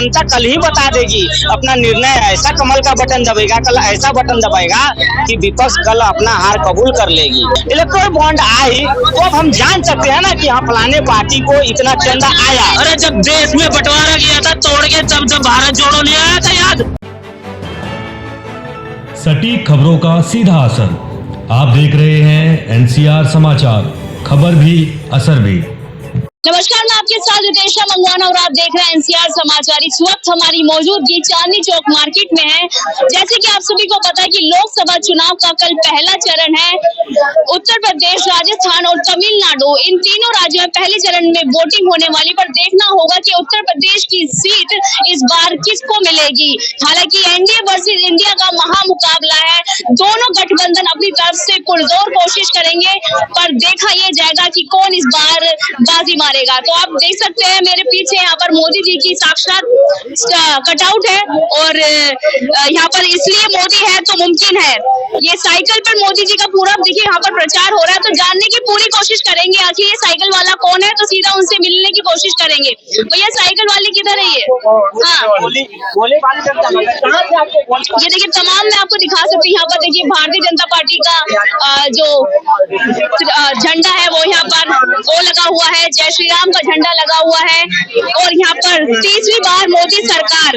जनता कल ही बता देगी अपना निर्णय। ऐसा कमल का बटन दबेगा, कल ऐसा बटन दबाएगा कि विपक्ष कल अपना हार कबूल कर लेगी। इलेक्टोरल बॉन्ड आई तो अब हम जान सकते हैं ना कि हाँ फलाने पार्टी को इतना चंदा आया। अरे जब देश में बंटवारा किया था तोड़ के, जब भारत जोड़ो ले आया था याद। सटीक खबरों का सीधा असर। आप देख रहे हैं एनसीआर समाचार, खबर भी असर भी। नमस्कार, मैं आपके साथ रितेशा मंगवाना और आप देख रहे हैं एनसीआर समाचार। इस वक्त हमारी मौजूदगी चांदनी चौक मार्केट में है। जैसे कि आप सभी को पता है कि लोकसभा चुनाव का कल पहला चरण है। उत्तर प्रदेश, राजस्थान और तमिलनाडु, इन तीनों राज्यों में पहले चरण में वोटिंग होने वाली, पर देखना होगा कि उत्तर प्रदेश की सीट इस बार किसको मिलेगी। हालांकि एनडीए वर्सेस इंडिया का महामुकाबला है। दोनों गठबंधन अपनी तरफ से पुरजोर कोशिश करेंगे, पर देखा यह जाएगा कि कौन इस बार बाजी मारेगा। तो आप देख सकते हैं मेरे पीछे यहाँ पर मोदी जी की साक्षात कटआउट है, और यहाँ पर इसलिए मोदी है तो मुमकिन है। ये साइकिल पर मोदी जी का पूरा देखिए यहाँ पर प्रचार हो रहा है, तो जानने की पूरी कोशिश करेंगे आखिर ये साइकिल वाला कौन है, तो सीधा उनसे मिलने की कोशिश करेंगे। भैया साइकिल वाले किधर है ये? हाँ, ये देखिए तमाम मैं आपको दिखा सकती हूँ। यहाँ पर देखिए भारतीय जनता पार्टी का जो झंडा है वो यहाँ पर वो लगा हुआ है, जय श्री राम का झंडा लगा हुआ है। और यहाँ पर तीसरी बार मोदी सरकार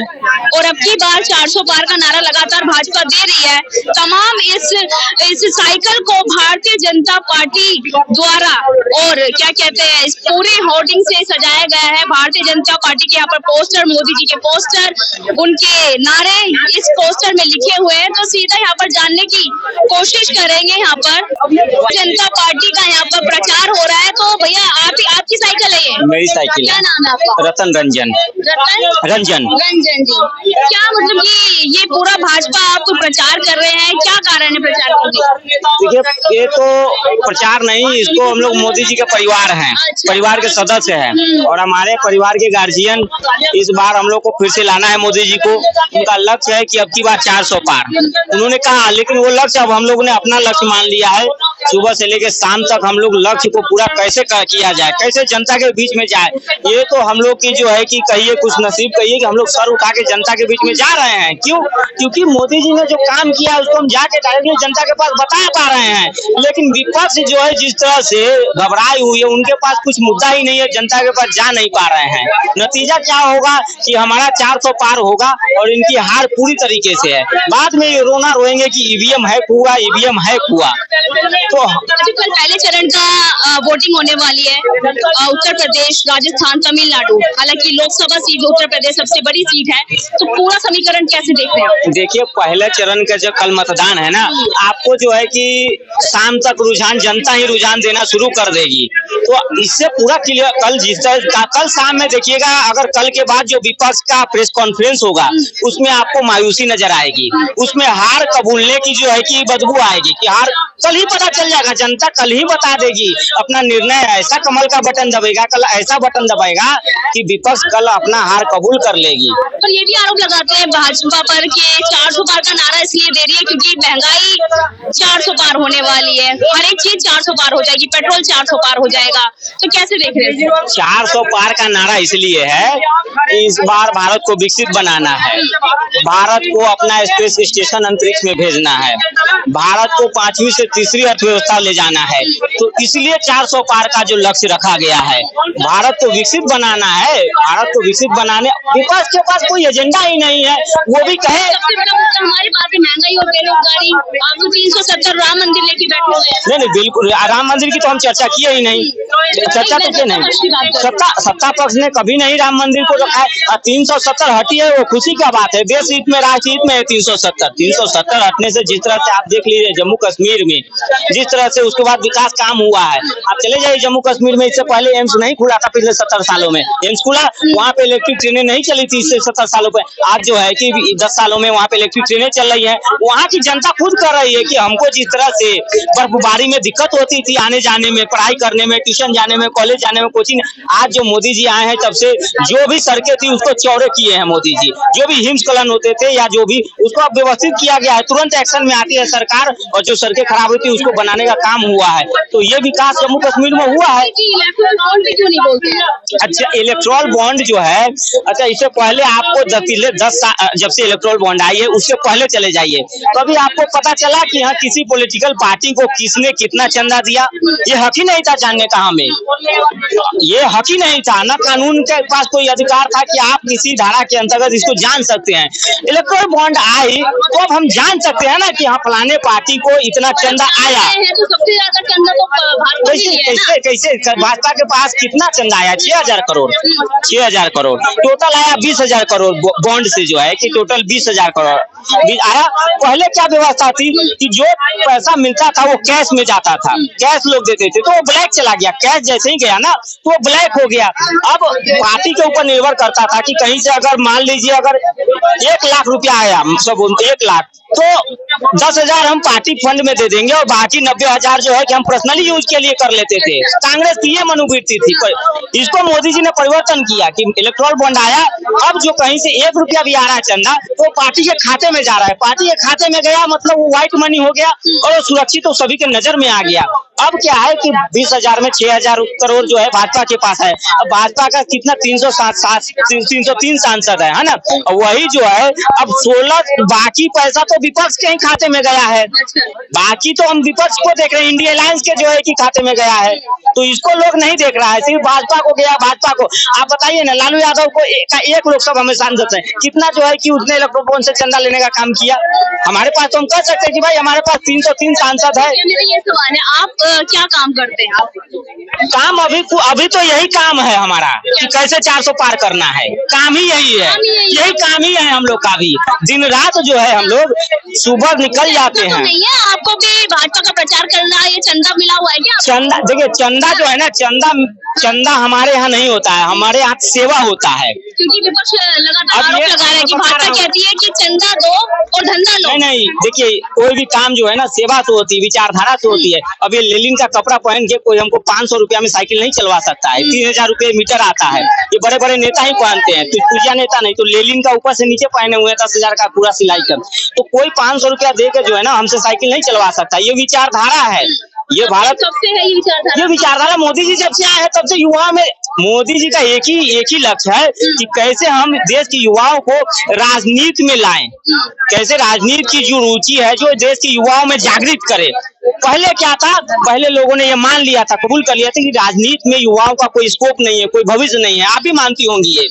और अब की बार 400 पार का नारा लगातार भाजपा दे रही है। तमाम इस साइकिल को भारतीय जनता पार्टी द्वारा और क्या कहते हैं इस पूरे होर्डिंग से सजाया गया है। भारतीय जनता पार्टी के यहाँ पर पोस्टर, मोदी जी के पोस्टर, उनके नारे इस पोस्टर में लिखे हुए हैं। तो सीधा यहाँ पर जानने की कोशिश करेंगे। यहाँ पर जनता पार्टी का यहाँ पर प्रचार हो रहा है। तो भैया आपकी साइकिल है ये? मेरी साइकिल। क्या नाम है आपका? रतन रंजन। रंजन जी, क्या मतलब ये पूरा भाजपा आप प्रचार कर रहे हैं, क्या कारण है प्रचार करने? देखिए ये तो प्रचार नहीं, इसको हम लोग मोदी जी के परिवार हैं। अच्छा। परिवार के सदस्य हैं और हमारे परिवार के गार्जियन इस बार हम लोग को फिर से लाना है मोदी जी को। उनका लक्ष्य है कि अब की बार 400 पार उन्होंने कहा, लेकिन वो लक्ष्य अब हम लोगों ने अपना लक्ष्य मान लिया है। सुबह से लेकर शाम तक हम लोग लक्ष्य को पूरा कैसे किया जाए, कैसे जनता के बीच में जाए, ये तो हम लोग की जो है कि कहिए कुछ नसीब कहिए कि हम लोग सर उठा के जनता के बीच में जा रहे हैं। क्यों? क्योंकि मोदी जी ने जो काम किया उसको हम जाके डायरेक्टली जनता के पास बता पा रहे हैं। लेकिन विपक्ष जो है जिस तरह से घबराई हुई है, उनके पास कुछ मुद्दा ही नहीं है, जनता के पास जा नहीं पा रहे हैं। नतीजा क्या होगा कि हमारा 400 पार होगा और इनकी हार पूरी तरीके से है। बाद में ये रोना रोएंगे कि ईवीएम है हुआ, ईवीएम है हुआ। तो कल पहले चरण का वोटिंग होने वाली है। उत्तर प्रदेश, राजस्थान, तमिलनाडु, हालांकि लोकसभा सीट उत्तर प्रदेश सबसे बड़ी सीट है, तो पूरा समीकरण कैसे देखते हैं? देखिए पहले चरण का जो कल मतदान है ना, आपको जो है कि शाम तक रुझान जनता ही रुझान देना शुरू कर देगी। तो इससे पूरा क्लियर कल शाम में देखिएगा, अगर कल के बाद जो विपक्ष का प्रेस कॉन्फ्रेंस होगा उसमें आपको मायूसी नजर आएगी, उसमें हार कबूलने की जो है कि बदबू आएगी कि हार कल ही पता चल जाएगा, जनता कल ही बता देगी अपना निर्णय। ऐसा कमल का बटन दबेगा, कल ऐसा बटन दबाएगा कि विपक्ष कल अपना हार कबूल कर लेगी। पर ये भी आरोप लगाते हैं भाजपा पर कि 400 पार का नारा इसलिए दे रही है क्योंकि महंगाई 400 पार होने वाली है, हर एक चीज 400 पार हो जाएगी, पेट्रोल 400 पार हो जाएगा। तो कैसे देख रहे हैं? 400 पार का नारा इसलिए है कि इस बार भारत को विकसित बनाना है, भारत को अपना स्पेस स्टेशन अंतरिक्ष में भेजना है, भारत को 5वीं से तीसरी अर्थव्यवस्था ले जाना है। तो इसलिए 400 पार का जो लक्ष्य रखा गया है, भारत को विकसित बनाना है। भारत को विकसित बनाने विपक्ष के पास कोई एजेंडा ही नहीं है। वो भी कहे सबसे बड़ा मुद्दा हमारे पास है महंगाई और बेरोजगारी। आप तो 370 राम मंदिर लेके बैठे हुए हैं। नहीं, बिल्कुल राम मंदिर की तो हम चर्चा किए ही नहीं। चर्चा तो क्यों नहीं? सत्ता पक्ष ने कभी नहीं राम मंदिर को रखा है। 370 हटी है, वो खुशी का बात है। देश हित में, राष्ट्र हित में है 370 हटने से जिस तरह से आप देख लीजिए जम्मू कश्मीर में जिस तरह से उसके बाद विकास काम हुआ है। आप चले जाइए जम्मू कश्मीर में, इससे पहले एम्स नहीं खुला था, पिछले 70 सालों में एम्स खुला, वहाँ पे इलेक्ट्रिक ट्रेनें नहीं चली थी इससे 70 सालों पे। आज जो है कि 10 सालों में वहाँ पे इलेक्ट्रिक ट्रेनें चल रही है। वहाँ की जनता खुद कर रही है कि हमको जिस तरह से बर्फबारी में दिक्कत होती थी आने जाने में, पढ़ाई करने में, ट्यूशन जाने में, कॉलेज जाने में, कोचिंग, आज जो मोदी जी आए हैं तब से जो भी सड़कें थी उसको चौड़े किए हैं मोदी जी। जो भी हिमस्खलन होते थे या जो भी उसको अब व्यवस्थित किया गया है, तुरंत एक्शन में आती है सरकार और जो सड़कें खराब होती है उसको बनाने का काम हुआ है। तो तो ये विकास जम्मू कश्मीर में हुआ है। इलेक्ट्रल बॉन्ड पे क्यों नहीं बोलते हैं? अच्छा, इलेक्ट्रल बॉन्ड जो है, अच्छा इससे पहले आपको पिछले 10 साल जब से इलेक्ट्रल बॉन्ड आई है उससे पहले चले जाइए, कभी आपको पता चला कि हाँ किसी पॉलिटिकल पार्टी को किसने कितना चंदा दिया? ये हक ही नहीं था जानने का हमें, ये हक ही नहीं था, ना कानून के पास कोई अधिकार था कि आप किसी धारा के अंतर्गत इसको जान सकते हैं। इलेक्ट्रल बॉन्ड आई तो अब हम जान सकते हैं ना कि हाँ फलाने पार्टी को इतना चंदा आया। तो सबसे ज्यादा चंदा तो भाजपा कैसे कैसे कैसे भाजपा के पास कितना चंदा आया? 6,000 करोड़, 6,000 करोड़ टोटल आया। 20,000 करोड़ बॉन्ड से जो है कि टोटल 20,000 करोड़ आया। पहले क्या व्यवस्था थी कि जो पैसा मिलता था वो कैश में जाता था, कैश लोग देते थे, तो वो ब्लैक चला गया। कैश जैसे ही गया ना तो वो ब्लैक हो गया। अब पार्टी के ऊपर निर्भर करता था कि कहीं से अगर मान लीजिए अगर 1 लाख रुपया आया, सब 1 लाख, तो 10,000 हम पार्टी फंड में दे देंगे और बाकी 90,000 जो है कि हम पर्सनली यूज के लिए कर लेते थे। कांग्रेस की ये मनोवृत्ति थी। इसको मोदी जी ने परिवर्तन किया कि इलेक्ट्रल बॉन्ड आया, अब जो कहीं से 1 रुपया भी आ रहा है चंदा वो पार्टी के खाते में जा रहा है। पार्टी के खाते में गया मतलब वो व्हाइट मनी हो गया और वो सुरक्षित तो सभी के नजर में आ गया। अब क्या है कि 20,000 में 6,000 करोड़ जो है भाजपा के पास है। अब भाजपा का कितना 303 सांसद है ना, वही जो है अब 16, बाकी पैसा तो विपक्ष के ही खाते में गया है। बाकी तो हम विपक्ष को देख रहे हैं, इंडिया अलायंस के जो है कि खाते में गया है, तो इसको लोग नहीं देख रहा है, सिर्फ भाजपा को गया। भाजपा को आप बताइए ना, लालू यादव को एक लोकसभा में सांसद है, कितना जो है कि उसने इलेक्ट्रल बॉन्ड से चंदा लेने का काम किया। हमारे पास तो हम कह सकते हैं कि भाई हमारे पास 303 सांसद है। मेरा ये सवाल है, आप क्या काम करते हैं? आप काम अभी तो यही काम है हमारा कि कैसे 400 पार करना है। काम ही यही है, यही काम ही है हम लोग का भी। दिन रात जो है हम लोग सुबह निकल जाते हैं। नहीं है आपको भी भाजपा का प्रचार करना, ये चंदा मिला हुआ है क्या? चंदा देखिए, चंदा जो है ना, चंदा हमारे यहाँ नहीं होता है, हमारे यहाँ सेवा होता है। क्योंकि विपक्ष लगातार आरोप लगा रहा है कि भाजपा कहती है कि चंदा दो और धंधा लो। नहीं, देखिए कोई भी काम जो है ना सेवा से होती है, विचारधारा से होती है। अब ये लेलिन का कपड़ा पहन के कोई हमको 500 रुपया में साइकिल नहीं चलवा सकता है, 3,000 रुपये मीटर आता है। ये बड़े बड़े नेता ही पहनते हैं, तो पूजा नेता नहीं, तो लेलिन का ऊपर से नीचे पहने हुए 10,000 का पूरा सिलाई कर, तो कोई 500 रुपया दे के जो है ना हमसे साइकिल नहीं चलवा सकता। ये विचारधारा है, ये भारत कब से है ये विचारधारा मोदी जी जब से आए हैं तब से युवाओं में मोदी जी का एक ही लक्ष्य है कि कैसे हम देश के युवाओं को राजनीति में लाएं, कैसे राजनीति की जो रुचि है जो देश के युवाओं में जागृत करे। पहले क्या था, पहले लोगों ने ये मान लिया था, कबूल कर लिया था कि राजनीति में युवाओं का कोई स्कोप नहीं है, कोई भविष्य नहीं है। आप भी मानती होंगी ये।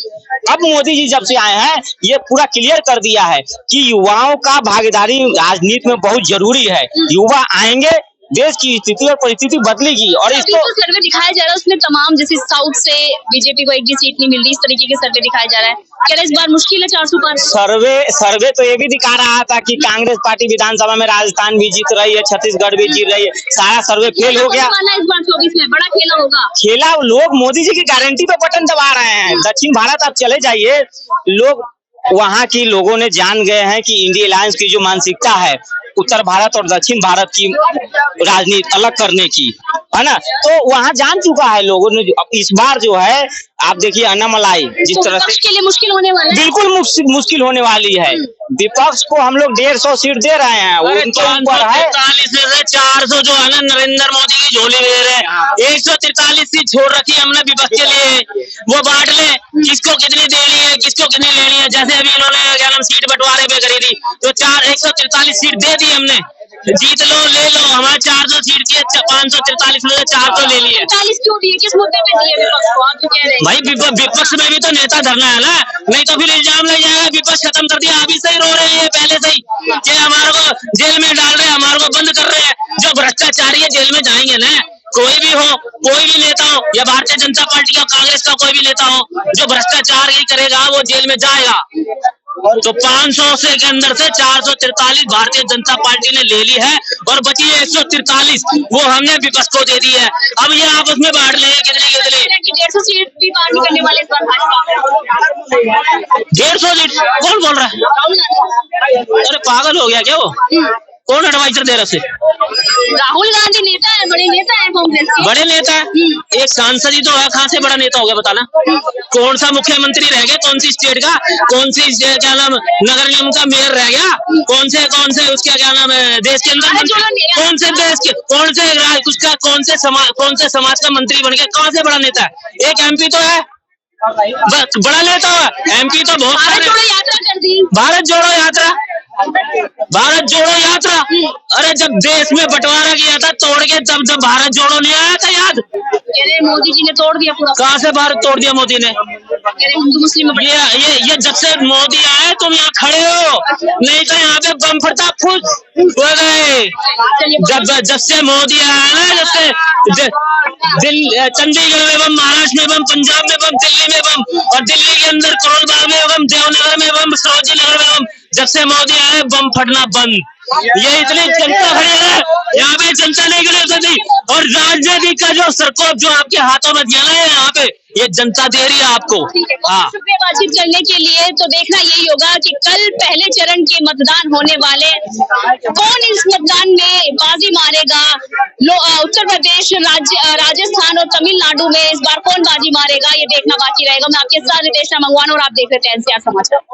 अब मोदी जी जब से आए हैं ये पूरा क्लियर कर दिया है कि युवाओं का भागीदारी राजनीति में बहुत जरूरी है। युवा आएंगे, देश की स्थिति और परिस्थिति बदलेगी। और इसको सर्वे दिखाया जा रहा है उसमें तमाम जैसे साउथ से बीजेपी को एक भी सीट नहीं मिल रही, इस तरीके के सर्वे दिखाया जा रहा है। क्या इस बार मुश्किल है 400 पार? सर्वे तो ये भी दिखा रहा था कि कांग्रेस पार्टी विधानसभा में राजस्थान भी जीत रही है, छत्तीसगढ़ भी जीत रही है, सारा सर्वे फेल हो गया। इस बार 24 में बड़ा खेला होगा। खेला लोग मोदी जी की गारंटी पे बटन दबा रहे हैं। दक्षिण भारत आप चले जाइए, लोग वहाँ की लोगों ने जान गए हैं कि इंडिया अलायंस की जो मानसिकता है उत्तर भारत और दक्षिण भारत की राजनीति अलग करने की, है ना, तो वहाँ जान चुका है लोगों ने। इस बार जो है आप देखिए अन्नामलाई जिस तरह से के लिए मुश्किल होने वाला है, बिल्कुल मुश्किल होने वाली है। विपक्ष को हम लोग 150 सीट दे रहे हैं, उनके ऊपर है 43 में से 400 जो है ना नरेंद्र मोदी की झोली में दे रहे हैं। 143 सीट छोड़ रखी है हमने विपक्ष के लिए, वो बांट ले किसको कितनी देनी है, किसको कितनी लेनी है। जैसे अभी इन्होंने क्या नाम सीट बंटवारे पे करी थी तो 143 सीट दे दी हमने, जीत लो ले लो। हमारे 400 सीट की 543 में से 400 ले लिए। 40 क्यों दिए, किस मुद्दे पे दिए विपक्ष को? आप जो कह रहे हैं भाई विपक्ष में भी तो नेता धरना है ना, नहीं तो फिर इल्जाम लग जाएगा विपक्ष खत्म कर दिया। अभी से ही रो रहे हैं पहले से ही कि हमारे को जेल में डाल रहे हैं, हमारे को बंद कर रहे हैं। जो भ्रष्टाचारी है जेल में जाएंगे ना, कोई भी हो, कोई भी नेता हो या भारतीय जनता पार्टी का कांग्रेस का कोई भी नेता हो, जो भ्रष्टाचार ही करेगा वो जेल में जाएगा। तो 500 से के अंदर से 443 भारतीय जनता पार्टी ने ले ली है और बची है 143, वो हमने विपक्ष को दे दी है। अब ये आपस में बांट लेंगे कितनी 150 सीट भी पार नहीं करने वाले इस बार भाजपा। 150 सीट कौन बोल रहा है? अरे पागल हो गया क्या वो? कौन एडवाइजर दे रहा से? राहुल गांधी नेता है, बड़े नेता है कांग्रेस के। बड़े नेता है, एक सांसद ही तो है, कहाँ से बड़ा नेता हो गया बताना? कौन सा मुख्यमंत्री रह गया, कौन सी स्टेट का, कौन सी क्या नाम नगर निगम का मेयर रह गया, कौन से उसका क्या नाम है देश के अंदर, कौन से देश के कौन से समाज का मंत्री बन गया, कहाँ से बड़ा नेता है? एक एमपी तो है, बड़ा नेता है। एमपी तो बहुत भारत सारे। जोड़ो यात्रा कर दी। भारत जोड़ो यात्रा, भारत जोड़ो यात्रा। अरे जब देश में बंटवारा किया था तोड़ के, जब भारत जोड़ो नहीं आया था याद? कह रहे मोदी जी ने तोड़ दिया पूरा। कहाँ से भारत तोड़ दिया मोदी ने? कह रहे हिंदू मुस्लिम में ये जब से मोदी आए तुम यहाँ खड़े हो, नहीं तो यहाँ पे बम फटा फुस हो गए। जब से मोदी आया ना, जब से चंडीगढ़ में बम, महाराष्ट्र में बम, पंजाब में बम, दिल्ली में बम, और दिल्ली के अंदर करोल बाग में बम, देवनगर में बम, सरोजिनी नगर में बम। जब से मोदी आए बम फटना बंद। ये इतनी जनता खड़ी है, यहाँ पे जनता नहीं खड़ी हो सकती। और राजनीति का जो सरकोप जो आपके हाथों में दिया है यहाँ पे, ये जनता दे रही है आपको। हाँ, शुक्रिया बातचीत करने के लिए। तो देखना यही होगा कि कल पहले चरण के मतदान होने वाले, कौन इस मतदान में बाजी मारेगा। उत्तर प्रदेश, राजस्थान और तमिलनाडु में इस बार कौन बाजी मारेगा, ये देखना बाकी रहेगा। मैं आपके साथ रितेश मंगवाना और आप देख रहे थे एनसीआर समाचार।